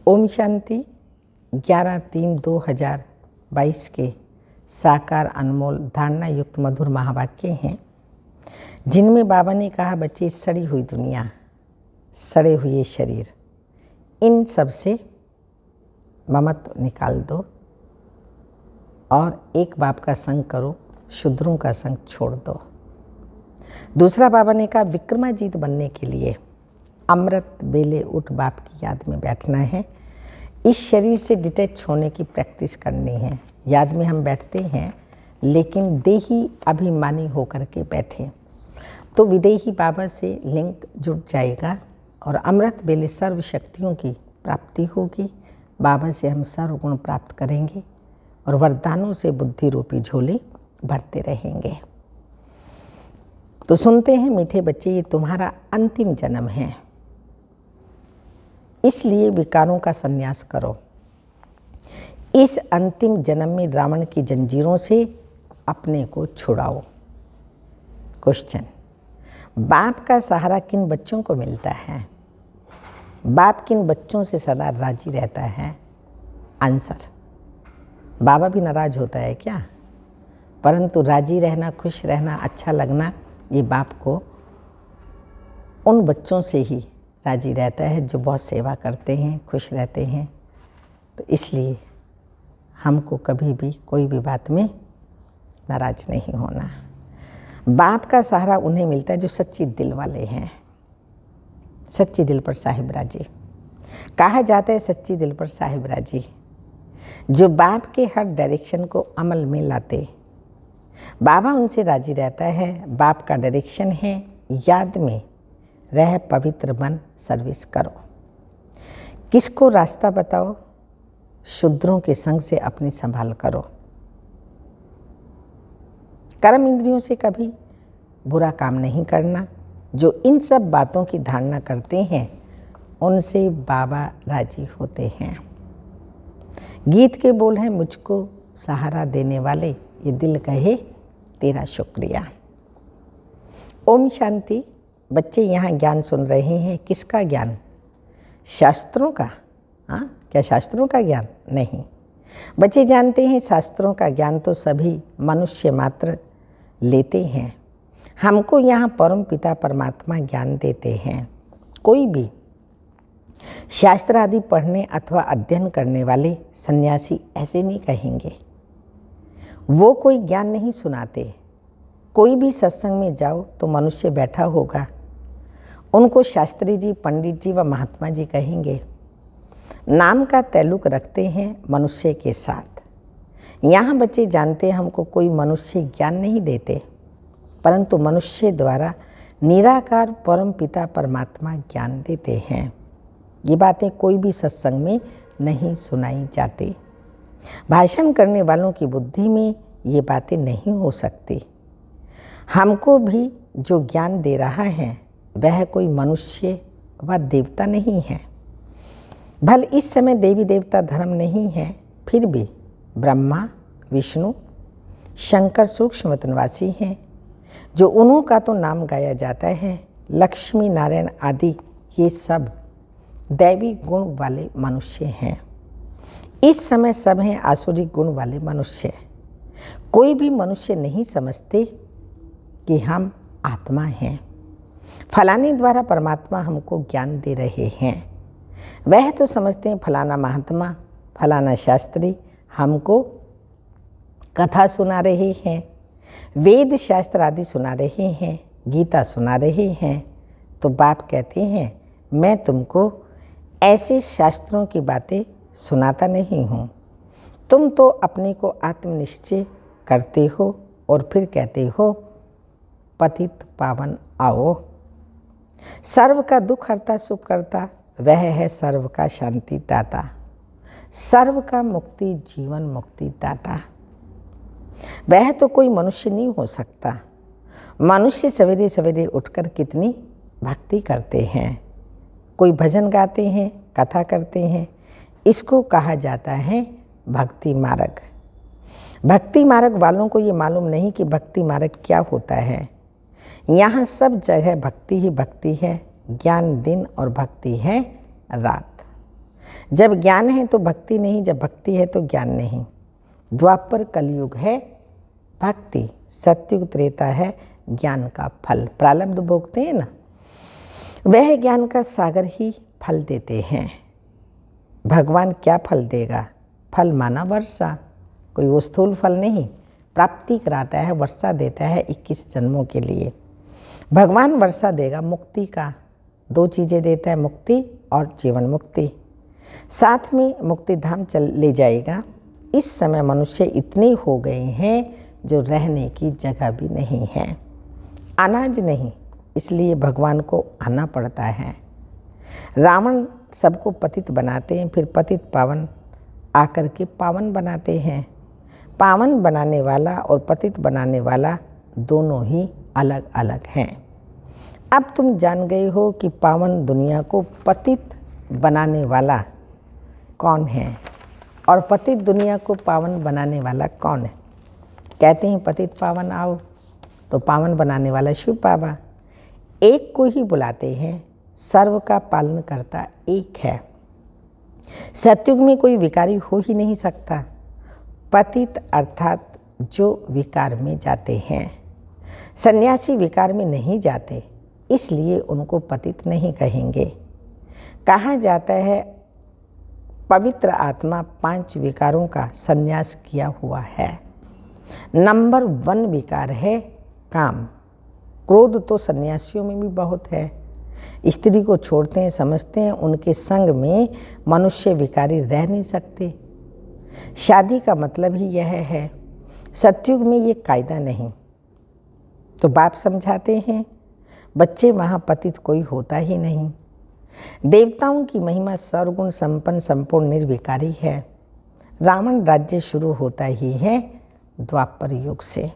ओम शांति। 11/3/2022 के साकार अनमोल धारणा युक्त मधुर महावाक्य हैं, जिनमें बाबा ने कहा, बच्चे सड़ी हुई दुनिया, सड़े हुए शरीर, इन सब से ममत्व निकाल दो और एक बाप का संग करो, शूद्रों का संग छोड़ दो। दूसरा बाबा ने कहा, विक्रमाजीत बनने के लिए अमृत बेले उठ बाप की याद में बैठना है। इस शरीर से डिटैच होने की प्रैक्टिस करनी है। याद में हम बैठते हैं, लेकिन देही अभिमानी होकर के बैठे तो विदेही बाबा से लिंक जुड़ जाएगा और अमृत बेले सर्व शक्तियों की प्राप्ति होगी। बाबा से हम सर्वगुण प्राप्त करेंगे और वरदानों से बुद्धि रूपी झोली भरते रहेंगे। तो सुनते हैं मीठे बच्चे, ये तुम्हारा अंतिम जन्म है, इसलिए विकारों का संन्यास करो। इस अंतिम जन्म में रावण की जंजीरों से अपने को छुड़ाओ। क्वेश्चन, बाप का सहारा किन बच्चों को मिलता है? बाप किन बच्चों से सदा राजी रहता है? आंसर, बाबा भी नाराज होता है क्या? परंतु राजी रहना, खुश रहना, अच्छा लगना, ये बाप को उन बच्चों से ही राजी रहता है जो बहुत सेवा करते हैं, खुश रहते हैं। तो इसलिए हमको कभी भी कोई भी बात में नाराज नहीं होना। बाप का सहारा उन्हें मिलता है जो सच्ची दिल वाले हैं। सच्ची दिल पर साहिब राजी कहा जाता है। सच्ची दिल पर साहिब राजी जो बाप के हर डायरेक्शन को अमल में लाते, बाबा उनसे राजी रहता है। बाप का डायरेक्शन है, याद में रह पवित्र बन सर्विस करो। किसको रास्ता बताओ? शूद्रों के संग से अपनी संभाल करो। कर्म इंद्रियों से कभी बुरा काम नहीं करना। जो इन सब बातों की धारणा करते हैं, उनसे बाबा राजी होते हैं। गीत के बोल हैं, मुझको सहारा देने वाले, ये दिल कहे तेरा शुक्रिया। ओम शांति। बच्चे यहाँ ज्ञान सुन रहे हैं। किसका ज्ञान? शास्त्रों का। हाँ, क्या शास्त्रों का ज्ञान? नहीं। बच्चे जानते हैं शास्त्रों का ज्ञान तो सभी मनुष्य मात्र लेते हैं। हमको यहाँ परम पिता परमात्मा ज्ञान देते हैं। कोई भी शास्त्र आदि पढ़ने अथवा अध्ययन करने वाले सन्यासी ऐसे नहीं कहेंगे। वो कोई ज्ञान नहीं सुनाते। कोई भी सत्संग में जाओ तो मनुष्य बैठा होगा, उनको शास्त्री जी, पंडित जी व महात्मा जी कहेंगे। नाम का ताल्लुक रखते हैं मनुष्य के साथ। यहाँ बच्चे जानते हैं हमको कोई मनुष्य ज्ञान नहीं देते, परंतु मनुष्य द्वारा निराकार परम पिता परमात्मा ज्ञान देते हैं। ये बातें कोई भी सत्संग में नहीं सुनाई जाती। भाषण करने वालों की बुद्धि में ये बातें नहीं हो सकती। हमको भी जो ज्ञान दे रहा है वह कोई मनुष्य व देवता नहीं है। भल इस समय देवी देवता धर्म नहीं है, फिर भी ब्रह्मा, विष्णु, शंकर सूक्ष्म वतनवासी हैं, जो उन्हों का तो नाम गाया जाता है। लक्ष्मी नारायण आदि ये सब दैवी गुण वाले मनुष्य हैं। इस समय सब हैं आसुरी गुण वाले मनुष्य। कोई भी मनुष्य नहीं समझते कि हम आत्मा हैं। फलाने द्वारा परमात्मा हमको ज्ञान दे रहे हैं। वह तो समझते हैं फलाना महात्मा, फलाना शास्त्री हमको कथा सुना रहे हैं, वेद शास्त्र आदि सुना रहे हैं, गीता सुना रहे हैं। तो बाप कहते हैं, मैं तुमको ऐसे शास्त्रों की बातें सुनाता नहीं हूँ। तुम तो अपने को आत्मनिश्चय करते हो और फिर कहते हो पतित पावन आओ। सर्व का दुख हरता सुख करता, वह है सर्व का शांति दाता, सर्व का मुक्ति जीवन मुक्ति दाता। वह तो कोई मनुष्य नहीं हो सकता। मनुष्य सवेरे सवेरे उठकर कितनी भक्ति करते हैं, कोई भजन गाते हैं, कथा करते हैं। इसको कहा जाता है भक्ति मार्ग। भक्ति मार्ग वालों को ये मालूम नहीं कि भक्ति मार्ग क्या होता है। यहाँ सब जगह भक्ति ही भक्ति है। ज्ञान दिन और भक्ति है रात। जब ज्ञान है तो भक्ति नहीं, जब भक्ति है तो ज्ञान नहीं। द्वापर कलयुग है भक्ति, सतयुग त्रेता है ज्ञान का फल। प्रारब्ध भोगते हैं ना, वह ज्ञान का सागर ही फल देते हैं। भगवान क्या फल देगा? फल माना वर्षा, कोई वो स्थूल फल नहीं, प्राप्ति कराता है, वर्षा देता है 21 जन्मों के लिए। भगवान वर्षा देगा मुक्ति का, 2 चीज़ें देता है, मुक्ति और जीवन मुक्ति। साथ में मुक्ति धाम ले जाएगा। इस समय मनुष्य इतने हो गए हैं जो रहने की जगह भी नहीं है, अनाज नहीं, इसलिए भगवान को आना पड़ता है। रावण सबको पतित बनाते हैं, फिर पतित पावन आकर के पावन बनाते हैं। पावन बनाने वाला और पतित बनाने वाला दोनों ही अलग अलग हैं। अब तुम जान गए हो कि पावन दुनिया को पतित बनाने वाला कौन है और पतित दुनिया को पावन बनाने वाला कौन है। कहते हैं पतित पावन आओ, तो पावन बनाने वाला शिव बाबा। एक को ही बुलाते हैं, सर्व का पालन करता एक है। सतयुग में कोई विकारी हो ही नहीं सकता। पतित अर्थात जो विकार में जाते हैं। सन्यासी विकार में नहीं जाते, इसलिए उनको पतित नहीं कहेंगे। कहा जाता है पवित्र आत्मा 5 विकारों का संन्यास किया हुआ है। नंबर 1 विकार है काम। क्रोध तो सन्यासियों में भी बहुत है। स्त्री को छोड़ते हैं, समझते हैं उनके संग में मनुष्य विकारी रह नहीं सकते। शादी का मतलब ही यह है। सतयुग में ये कायदा नहीं, तो बाप समझाते हैं बच्चे वहाँ पतित कोई होता ही नहीं। देवताओं की महिमा सर्वगुण संपन्न संपूर्ण निर्विकारी है। रावण राज्य शुरू होता ही है द्वापर युग से।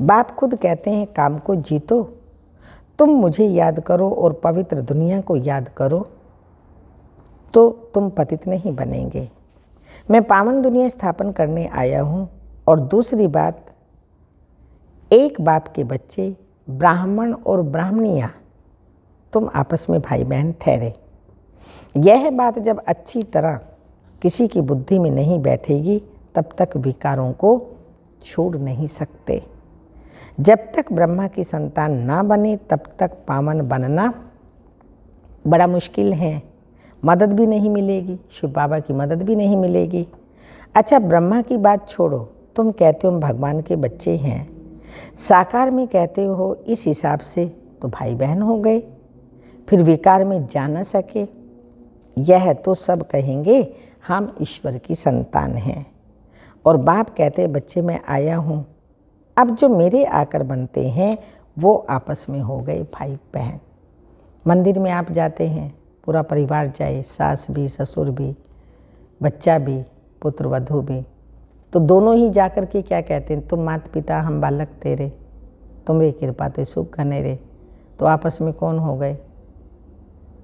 बाप खुद कहते हैं काम को जीतो, तुम मुझे याद करो और पवित्र दुनिया को याद करो, तो तुम पतित नहीं बनेंगे। मैं पावन दुनिया स्थापन करने आया हूँ। और दूसरी बात, एक बाप के बच्चे ब्राह्मण और ब्राह्मणियाँ तुम आपस में भाई बहन ठहरे। यह बात जब अच्छी तरह किसी की बुद्धि में नहीं बैठेगी तब तक विकारों को छोड़ नहीं सकते। जब तक ब्रह्मा की संतान ना बने तब तक पावन बनना बड़ा मुश्किल है। मदद भी नहीं मिलेगी, शिव बाबा की मदद भी नहीं मिलेगी। अच्छा, ब्रह्मा की बात छोड़ो, तुम कहते हो भगवान के बच्चे हैं, साकार में कहते हो, इस हिसाब से तो भाई बहन हो गए। फिर विकार में जा न सके, यह तो सब कहेंगे हम ईश्वर की संतान हैं। और बाप कहते बच्चे मैं आया हूँ। अब जो मेरे आकर बनते हैं वो आपस में हो गए भाई बहन। मंदिर में आप जाते हैं, पूरा परिवार जाए, सास भी, ससुर भी, बच्चा भी, पुत्र वधू भी, तो दोनों ही जाकर के क्या कहते हैं, तुम माता पिता हम बालक तेरे, तुम्हारी कृपा ते सुख घने रे। तो आपस में कौन हो गए?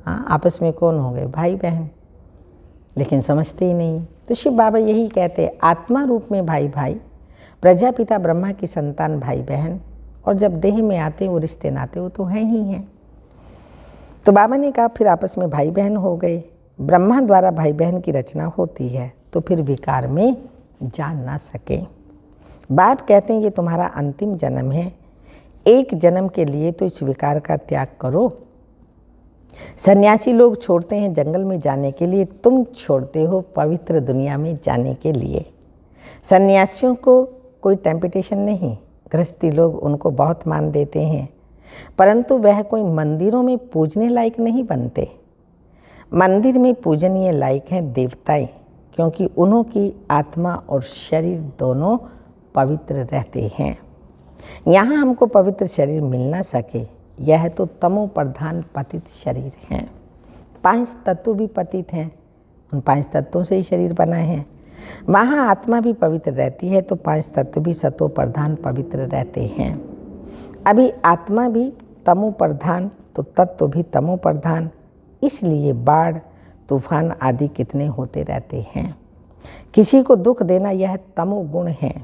हाँ, आपस में कौन हो गए? भाई बहन। लेकिन समझते ही नहीं। तो शिव बाबा यही कहते हैं, आत्मा रूप में भाई भाई, प्रजापिता ब्रह्मा की संतान भाई बहन, और जब देह में आते वो रिश्ते नाते वो तो हैं ही हैं। तो बाबा ने कहा फिर आपस में भाई बहन हो गए। ब्रह्मा द्वारा भाई बहन की रचना होती है, तो फिर विकार में जा ना सके। बाप कहते हैं ये तुम्हारा अंतिम जन्म है, एक जन्म के लिए तो इस विकार का त्याग करो। सन्यासी लोग छोड़ते हैं जंगल में जाने के लिए, तुम छोड़ते हो पवित्र दुनिया में जाने के लिए। सन्यासियों को कोई टेम्पटेशन नहीं, गृहस्थी लोग उनको बहुत मान देते हैं, परंतु वह कोई मंदिरों में पूजने लायक नहीं बनते। मंदिर में पूजनीय लायक हैं देवताएं, क्योंकि उन्हों की आत्मा और शरीर दोनों पवित्र रहते हैं। यहाँ हमको पवित्र शरीर मिल ना सके, यह तो तमो प्रधान पतित शरीर हैं। 5 तत्व भी पतित हैं, उन 5 तत्वों से ही शरीर बना है। वहाँ आत्मा भी पवित्र रहती है, तो 5 तत्व भी सतो प्रधान पवित्र रहते हैं। अभी आत्मा भी तमो प्रधान, तो तत्व भी तमो प्रधान, इसलिए बाढ़ तूफान आदि कितने होते रहते हैं। किसी को दुख देना यह तमो गुण है।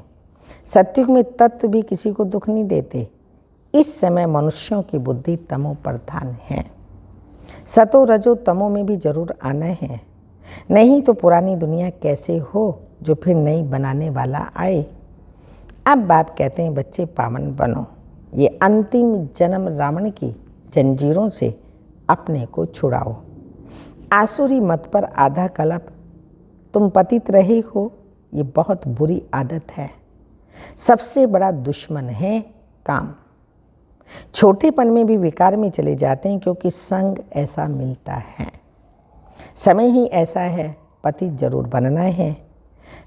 सत्युग में तत्व भी किसी को दुख नहीं देते। इस समय मनुष्यों की बुद्धि तमो प्रधान है। सतो रजो तमो में भी जरूर आना है। नहीं तो पुरानी दुनिया कैसे हो जो फिर नई बनाने वाला आए। अब बाप कहते हैं बच्चे पावन बनो, ये अंतिम जन्म रावण की जंजीरों से अपने को छुड़ाओ। आसुरी मत पर आधा कल्प तुम पतित रहे हो, ये बहुत बुरी आदत है। सबसे बड़ा दुश्मन है काम। छोटेपन में भी विकार में चले जाते हैं क्योंकि संग ऐसा मिलता है। समय ही ऐसा है, पति जरूर बनना है।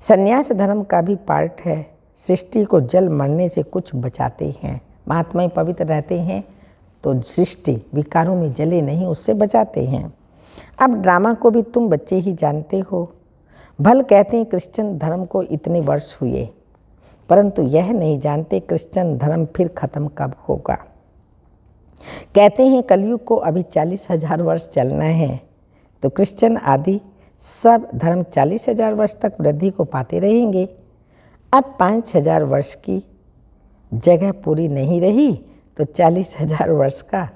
संन्यास धर्म का भी पार्ट है। सृष्टि को जल मरने से कुछ बचाते हैं। महात्मा पवित्र रहते हैं तो सृष्टि विकारों में जले नहीं, उससे बचाते हैं। अब ड्रामा को भी तुम बच्चे ही जानते हो। भल कहते हैं क्रिश्चियन धर्म को इतने वर्ष हुए, परंतु यह नहीं जानते क्रिश्चियन धर्म फिर खत्म कब होगा। कहते हैं कलयुग को अभी 40,000 वर्ष चलना है, तो क्रिश्चियन आदि सब धर्म 40,000 वर्ष तक वृद्धि को पाते रहेंगे। अब 5,000 वर्ष की जगह पूरी नहीं रही तो 40,000 वर्ष का,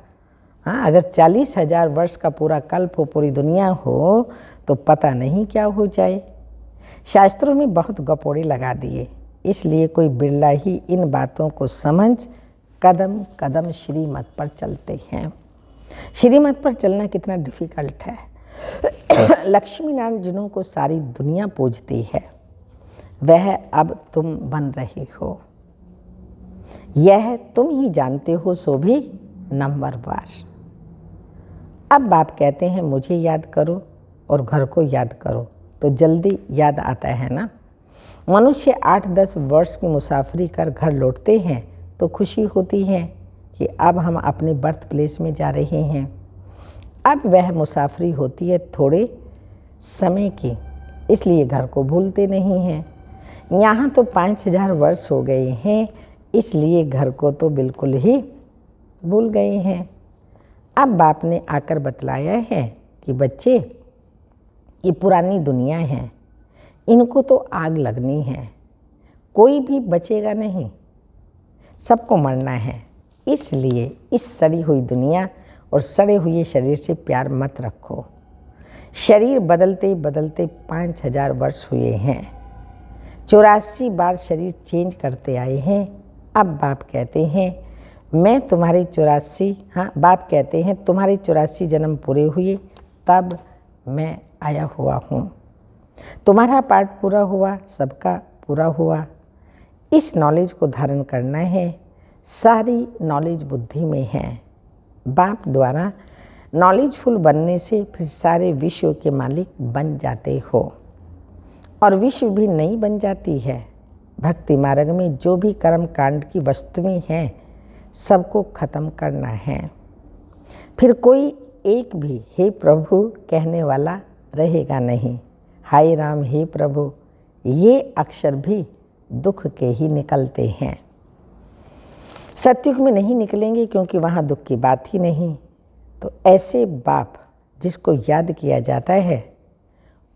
अगर 40,000 वर्ष का पूरा कल्प हो, पूरी दुनिया हो, तो पता नहीं क्या हो जाए। शास्त्रों में बहुत गपोड़े लगा दिए, इसलिए कोई बिरला ही इन बातों को समझ कदम कदम श्रीमत पर चलते हैं। श्रीमत पर चलना कितना डिफ़िकल्ट है। लक्ष्मी नारायण जिन्हों को सारी दुनिया पूजती है, वह अब तुम बन रहे हो। यह तुम ही जानते हो, सो भी नंबरवार। अब बाप कहते हैं मुझे याद करो और घर को याद करो, तो जल्दी याद आता है ना। मनुष्य 8-10 वर्ष की मुसाफरी कर घर लौटते हैं तो खुशी होती है कि अब हम अपने बर्थ प्लेस में जा रहे हैं। अब वह मुसाफरी होती है थोड़े समय की, इसलिए घर को भूलते नहीं हैं। यहाँ तो 5,000 वर्ष हो गए हैं, इसलिए घर को तो बिल्कुल ही भूल गए हैं। अब बाप ने आकर बतलाया है कि बच्चे, ये पुरानी दुनिया है, इनको तो आग लगनी है, कोई भी बचेगा नहीं, सबको मरना है। इसलिए इस सड़ी हुई दुनिया और सड़े हुए शरीर से प्यार मत रखो। शरीर बदलते बदलते 5,000 वर्ष हुए हैं, 84 बार शरीर चेंज करते आए हैं। अब बाप कहते हैं मैं तुम्हारी 84, बाप कहते हैं तुम्हारे 84 जन्म पूरे हुए तब मैं आया हुआ हूँ। तुम्हारा पार्ट पूरा हुआ, सबका पूरा हुआ। इस नॉलेज को धारण करना है। सारी नॉलेज बुद्धि में है। बाप द्वारा नॉलेजफुल बनने से फिर सारे विश्व के मालिक बन जाते हो और विश्व भी नहीं बन जाती है। भक्ति मार्ग में जो भी कर्म कांड की वस्तुएं हैं, सबको खत्म करना है। फिर कोई एक भी हे प्रभु कहने वाला रहेगा नहीं। हाय राम हे प्रभु, ये अक्षर भी दुख के ही निकलते हैं। सतयुग में नहीं निकलेंगे क्योंकि वहाँ दुख की बात ही नहीं। तो ऐसे बाप जिसको याद किया जाता है,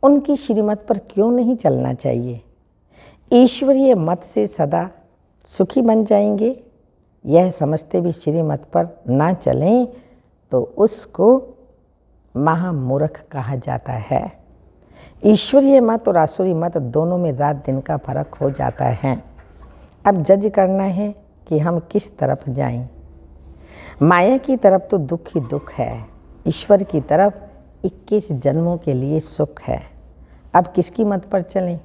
उनकी श्रीमत पर क्यों नहीं चलना चाहिए। ईश्वरीय मत से सदा सुखी बन जाएंगे। यह समझते भी श्रीमत पर ना चलें तो उसको महामूर्ख कहा जाता है। ईश्वरीय मत और आसुरी मत दोनों में रात दिन का फर्क हो जाता है। अब जज करना है कि हम किस तरफ जाएं। माया की तरफ तो दुख ही दुख है, ईश्वर की तरफ 21 जन्मों के लिए सुख है। अब किसकी मत पर चलें।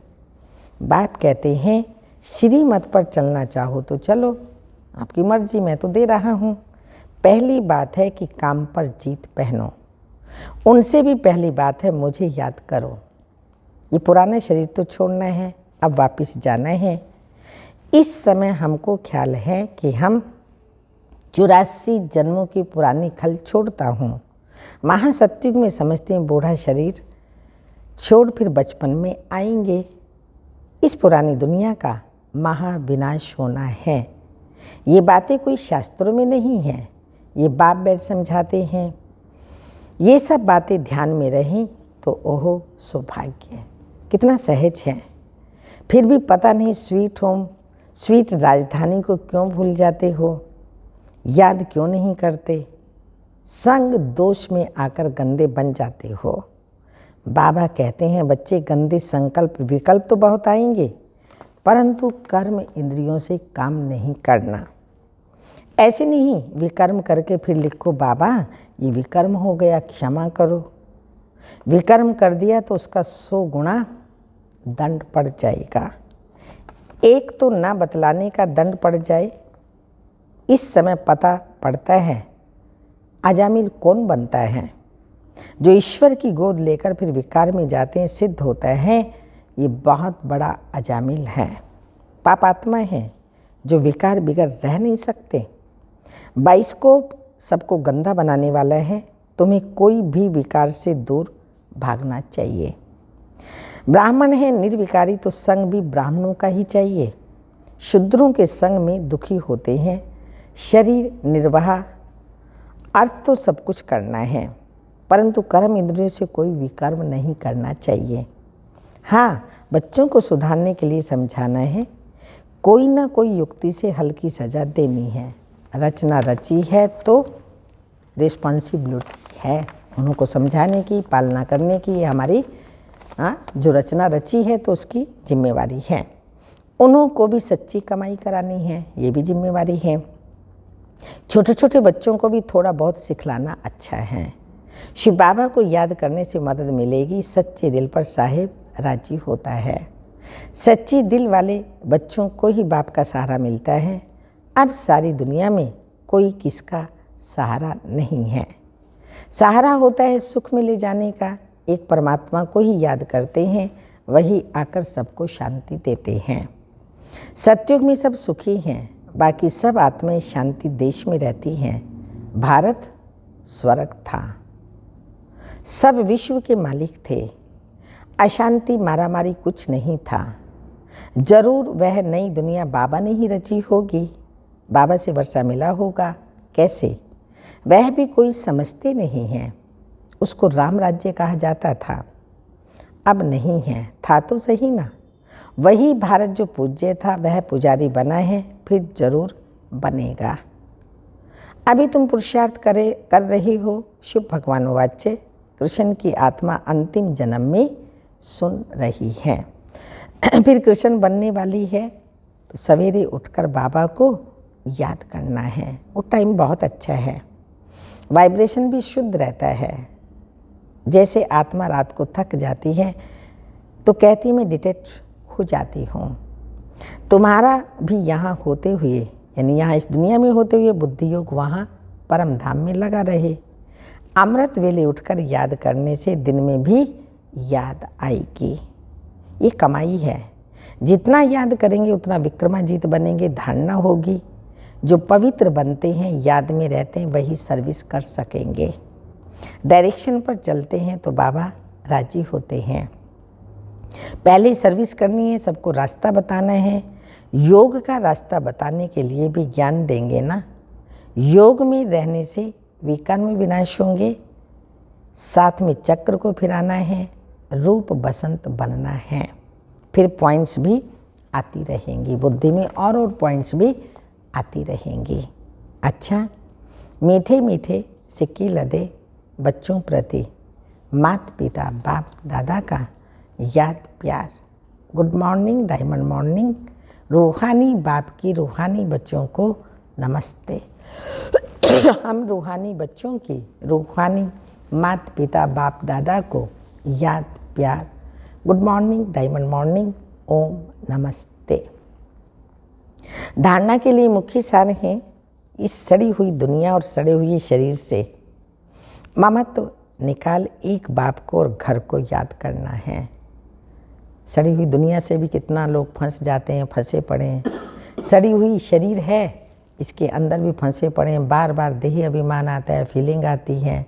बाप कहते हैं श्रीमत पर चलना चाहो तो चलो, आपकी मर्जी, मैं तो दे रहा हूँ। पहली बात है कि काम पर जीत पहनो। उनसे भी पहली बात है मुझे याद करो। ये पुराना शरीर तो छोड़ना है, अब वापस जाना है। इस समय हमको ख्याल है कि हम 84 जन्मों की पुरानी खल छोड़ता हूँ। महासत्युग में समझते हैं बूढ़ा शरीर छोड़ फिर बचपन में आएंगे। इस पुरानी दुनिया का महाविनाश होना है। ये बातें कोई शास्त्रों में नहीं हैं, ये बाप बैठ समझाते हैं। ये सब बातें ध्यान में रहें तो ओहो सौभाग्य। कितना सहज है। फिर भी पता नहीं स्वीट होम, स्वीट राजधानी को क्यों भूल जाते हो, याद क्यों नहीं करते। संग दोष में आकर गंदे बन जाते हो। बाबा कहते हैं बच्चे गंदे संकल्प विकल्प तो बहुत आएंगे, परंतु कर्म इंद्रियों से काम नहीं करना। ऐसे नहीं विकर्म करके फिर लिखो बाबा ये विकर्म हो गया क्षमा करो। विकर्म कर दिया तो उसका 100 गुना दंड पड़ जाएगा। एक तो ना बतलाने का दंड पड़ जाए। इस समय पता पड़ता है अजामिल कौन बनता है। जो ईश्वर की गोद लेकर फिर विकार में जाते हैं, सिद्ध होता है ये बहुत बड़ा अजामिल है, पापात्मा है, जो विकार बिगड़ रह नहीं सकते। बाइस्कोप सबको गंदा बनाने वाला है। तुम्हें कोई भी विकार से दूर भागना चाहिए। ब्राह्मण है निर्विकारी तो संग भी ब्राह्मणों का ही चाहिए। शूद्रों के संग में दुखी होते हैं। शरीर निर्वाह, अर्थ तो सब कुछ करना है, परंतु कर्म इंद्रियों से कोई विकर्म नहीं करना चाहिए। हाँ, बच्चों को सुधारने के लिए समझाना है, कोई ना कोई युक्ति से हल्की सज़ा देनी है। रचना रची है तो रिस्पॉन्सिबिलिटी है उनको समझाने की, पालना करने की। ये हमारी जो रचना रची है तो उसकी जिम्मेवारी है। उनको भी सच्ची कमाई करानी है, ये भी जिम्मेवारी है। छोटे छोटे बच्चों को भी थोड़ा बहुत सिखलाना अच्छा है। शिव बाबा को याद करने से मदद मिलेगी। सच्चे दिल पर साहेब राजी होता है। सच्ची दिल वाले बच्चों को ही बाप का सहारा मिलता है। अब सारी दुनिया में कोई किसका सहारा नहीं है। सहारा होता है सुख में ले जाने का। एक परमात्मा को ही याद करते हैं, वही आकर सबको शांति देते हैं। सतयुग में सब सुखी हैं, बाकी सब आत्माएं शांति देश में रहती हैं। भारत स्वर्ग था, सब विश्व के मालिक थे। अशांति मारामारी कुछ नहीं था। जरूर वह नई दुनिया बाबा ने ही रची होगी। बाबा से वर्षा मिला होगा, कैसे? वह भी कोई समझते नहीं हैं। उसको राम राज्य कहा जाता था, अब नहीं है। था तो सही ना। वही भारत जो पूज्य था वह पुजारी बना है, फिर जरूर बनेगा। अभी तुम पुरुषार्थ कर रही हो। शिव भगवान वाच्य कृष्ण की आत्मा अंतिम जन्म में सुन रही है, फिर कृष्ण बनने वाली है। तो सवेरे उठकर बाबा को याद करना है। वो टाइम बहुत अच्छा है, वाइब्रेशन भी शुद्ध रहता है। जैसे आत्मा रात को थक जाती है तो कहती मैं डिटेक्ट हो जाती हूँ। तुम्हारा भी यहाँ होते हुए, यानी यहाँ इस दुनिया में होते हुए बुद्धि योग वहाँ परम धाम में लगा रहे। अमृत वेले उठकर याद करने से दिन में भी याद आएगी। ये कमाई है। जितना याद करेंगे उतना विक्रमाजीत बनेंगे। धारणा होगी। जो पवित्र बनते हैं, याद में रहते हैं, वही सर्विस कर सकेंगे। डायरेक्शन पर चलते हैं तो बाबा राजी होते हैं। पहले सर्विस करनी है, सबको रास्ता बताना है। योग का रास्ता बताने के लिए भी ज्ञान देंगे ना। योग में रहने से विकर्म विनाश होंगे। साथ में चक्र को फिराना है, रूप बसंत बनना है। फिर पॉइंट्स भी आती रहेंगी, बुद्धि में और पॉइंट्स भी आती रहेंगी। अच्छा, मीठे मीठे सिक्के लदे बच्चों प्रति माता पिता बाप दादा का याद प्यार। Good morning, diamond morning. रूहानी बाप की रूहानी बच्चों को नमस्ते। हम रूहानी बच्चों की रूहानी माता पिता बाप दादा को याद प्यार। गुड मॉर्निंग, डायमंड मॉर्निंग, ओम नमस्ते। धारणा के लिए मुख्य सार है इस सड़ी हुई दुनिया और सड़े हुए शरीर से ममत्व निकाल एक बाप को और घर को याद करना है। सड़ी हुई दुनिया से भी कितना लोग फंस जाते हैं, फंसे पड़े हैं। सड़ी हुई शरीर है, इसके अंदर भी फंसे पड़े हैं। बार बार देही अभिमान आता है, फीलिंग आती है।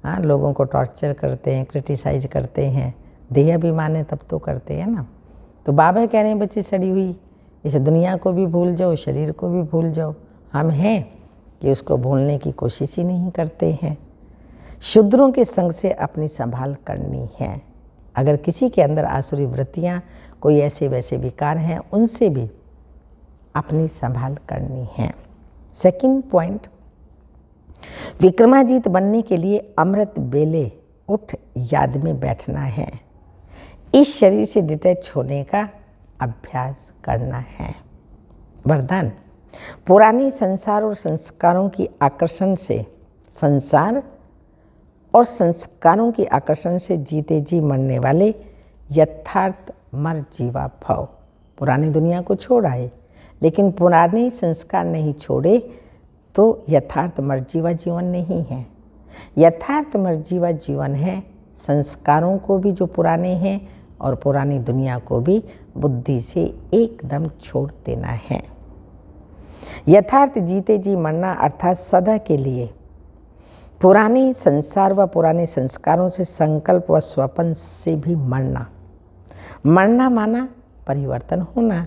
हाँ, लोगों को टॉर्चर करते हैं, क्रिटिसाइज करते हैं। देही अभिमान है तब तो करते हैं ना। तो बाबा कह रहे हैं बच्चे सड़ी हुई इस दुनिया को भी भूल जाओ, शरीर को भी भूल जाओ। हम हैं कि उसको भूलने की कोशिश ही नहीं करते हैं। शूद्रों के संग से अपनी संभाल करनी है। अगर किसी के अंदर आसुरी वृत्तियाँ, कोई ऐसे वैसे विकार हैं, उनसे भी अपनी संभाल करनी है। सेकंड पॉइंट, विक्रमाजीत बनने के लिए अमृत बेले उठ याद में बैठना है। इस शरीर से डिटैच होने का अभ्यास करना है। वरदान, पुराने संसार और संस्कारों की आकर्षण से संसार और संस्कारों की आकर्षण से जीते जी मरने वाले यथार्थ मर जीवा भव। पुरानी दुनिया को छोड़ आए लेकिन पुराने संस्कार नहीं छोड़े तो यथार्थ मर्जीवा जीवन नहीं है। यथार्थ मर्जीवा जीवन है संस्कारों को भी जो पुराने हैं और पुरानी दुनिया को भी बुद्धि से एकदम छोड़ देना है। यथार्थ जीते जी मरना अर्थात सदा के लिए पुराने संसार व पुराने संस्कारों से संकल्प व स्वप्न से भी मरना। मरना माना परिवर्तन होना।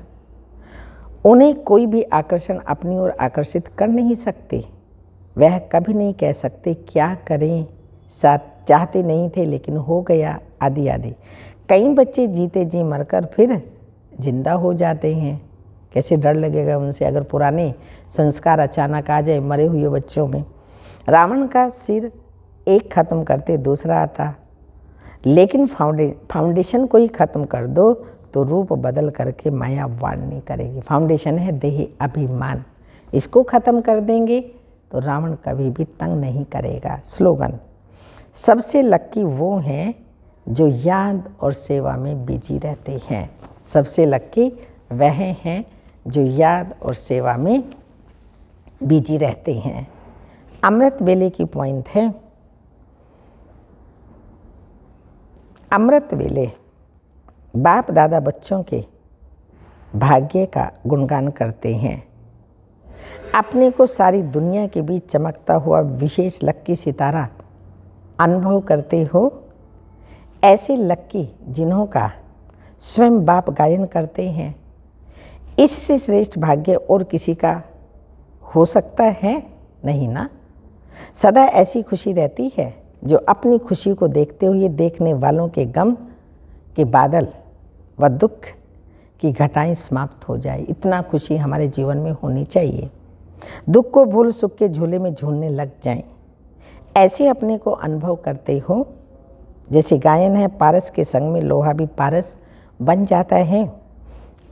उन्हें कोई भी आकर्षण अपनी ओर आकर्षित कर नहीं सकते। वह कभी नहीं कह सकते क्या करें, साथ चाहते नहीं थे लेकिन हो गया, आदि आदि। कई बच्चे जीते जी मरकर फिर जिंदा हो जाते हैं। कैसे डर लगेगा उनसे अगर पुराने संस्कार अचानक आ जाए मरे हुए बच्चों में। रावण का सिर एक ख़त्म करते दूसरा आता, लेकिन फाउंडेशन को ही ख़त्म कर दो तो रूप बदल करके माया वाणी करेगी। फाउंडेशन है देह अभिमान, इसको ख़त्म कर देंगे तो रावण कभी भी तंग नहीं करेगा। स्लोगन, सबसे लक्की वो हैं जो याद और सेवा में बिजी रहते हैं। सबसे लक्की वह हैं जो याद और सेवा में बिजी रहते हैं। अमृत वेले की पॉइंट है, अमृत वेले बाप दादा बच्चों के भाग्य का गुणगान करते हैं। अपने को सारी दुनिया के बीच चमकता हुआ विशेष लक्की सितारा अनुभव करते हो। ऐसे लक्की जिन्हों का स्वयं बाप गायन करते हैं, इससे श्रेष्ठ भाग्य और किसी का हो सकता है नहीं ना। सदा ऐसी खुशी रहती है जो अपनी खुशी को देखते हुए देखने वालों के गम के बादल व दुख की घटाएं समाप्त हो जाए। इतना खुशी हमारे जीवन में होनी चाहिए। दुख को भूल सुख के झूले में झूलने लग जाएं। ऐसे अपने को अनुभव करते हो जैसे गायन है, पारस के संग में लोहा भी पारस बन जाता है।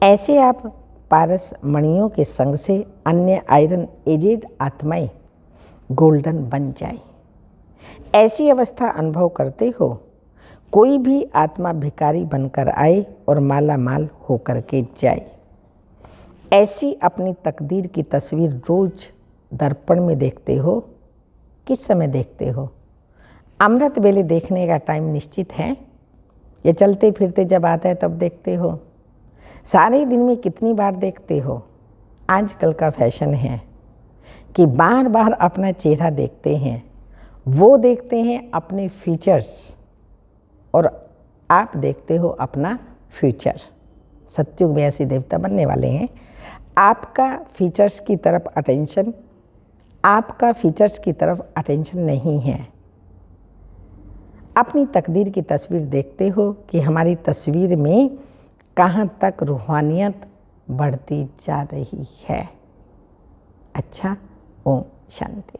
ऐसे आप पारस मणियों के संग से अन्य आयरन एजेड आत्माएं गोल्डन बन जाए। ऐसी अवस्था अनुभव करते हो कोई भी आत्मा भिखारी बनकर आए और माला माल होकर के जाए। ऐसी अपनी तकदीर की तस्वीर रोज दर्पण में देखते हो। किस समय देखते हो? अमृत वेले देखने का टाइम निश्चित है या चलते फिरते जब आता है तब देखते हो? सारे दिन में कितनी बार देखते हो? आजकल का फैशन है कि बार बार अपना चेहरा देखते हैं। वो देखते हैं अपने फीचर्स और आप देखते हो अपना फ्यूचर। सत्युग में ऐसे देवता बनने वाले हैं। आपका फीचर्स की तरफ अटेंशन, आपका फीचर्स की तरफ अटेंशन नहीं है। अपनी तकदीर की तस्वीर देखते हो कि हमारी तस्वीर में कहाँ तक रूहानियत बढ़ती जा रही है। अच्छा, ओम शांति।